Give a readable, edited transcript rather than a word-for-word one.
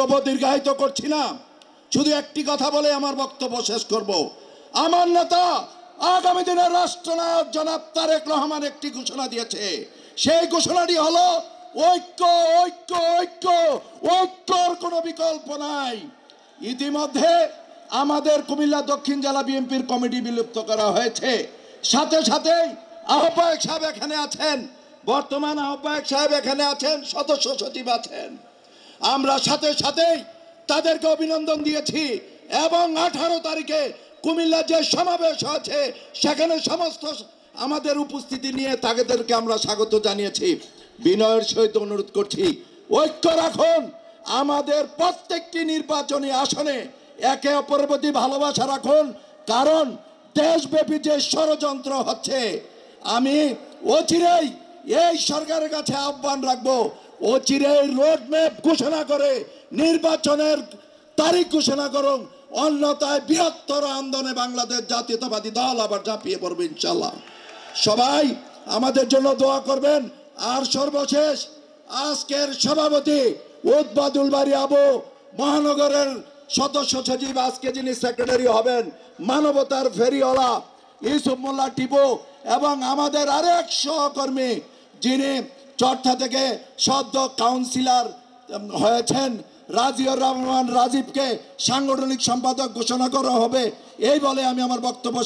বক্তব্য দীর্ঘায়িত করছি না, শুধু একটি কথা বলে আমার বক্তব্য শেষ করব। আমার নেতা আগামী দিনের রাষ্ট্রনায়ক জনাব তারেক রহমান একটি ঘোষণা দিয়েছে। সেই ঘোষণাটি হলো ঐক্য, ঐক্য, ঐক্য, ঐক্যর কোনো বিকল্প নাই। ইতিমধ্যে আমাদের কুমিল্লা দক্ষিণ জেলা বিএনপির কমিটি বিলুপ্ত করা হয়েছে। সাথে সাথেই আহ্বায়ক সাহেব এখানে আছেন, বর্তমান আহ্বায়ক সাহেব এখানে আছেন, সদস্য সচিব আছেন। আমরা সাথে সাথেই তাদেরকে অভিনন্দন দিয়েছি এবং 18 তারিখে কুমিল্লা যে সমাবেশ হয়েছে সেখানে সমস্ত আমাদের উপস্থিতি নিয়ে তাদেরকে আমরা স্বাগত জানিয়েছি। বিনয়ের সহিত অনুরোধ করছি, ঐক্য রাখুন। আমাদের প্রত্যেকটি নির্বাচনী আসনে একে অপরের প্রতি ভালোবাসা রাখুন, কারণ দেশব্যাপী যে ষড়যন্ত্র হচ্ছে, আমি অচিরেই এই সরকারের কাছে আহ্বান রাখবো, অচিরেই রোডম্যাপ ঘোষণা করে নির্বাচনের তারিখ ঘোষণা করুন, অন্যথায় বৃহত্তর আন্দোলনে বাংলাদেশ জাতীয়তাবাদী দল আবার ঝাঁপিয়ে পড়বে ইনশাল্লাহ। সবাই আমাদের জন্য দোয়া করবেন। আর সর্বশেষ আজকের সভাপতি উদ্বাদুল বাড়ি আবু, মহানগরের সদস্য সচিব, আজকে যিনি সেক্রেটারি হবেন মানবতার ফেরিওয়ালা ইউসুফ মোল্লা টিপু, এবং আমাদের আরেক সহকর্মী যিনি চর্থা থেকে সদ্য কাউন্সিলর হয়েছেন রাজিউর রহমান রাজীবকে সাংগঠনিক সম্পাদক ঘোষণা করা হবে। এই বলে আমি আমার বক্তব্য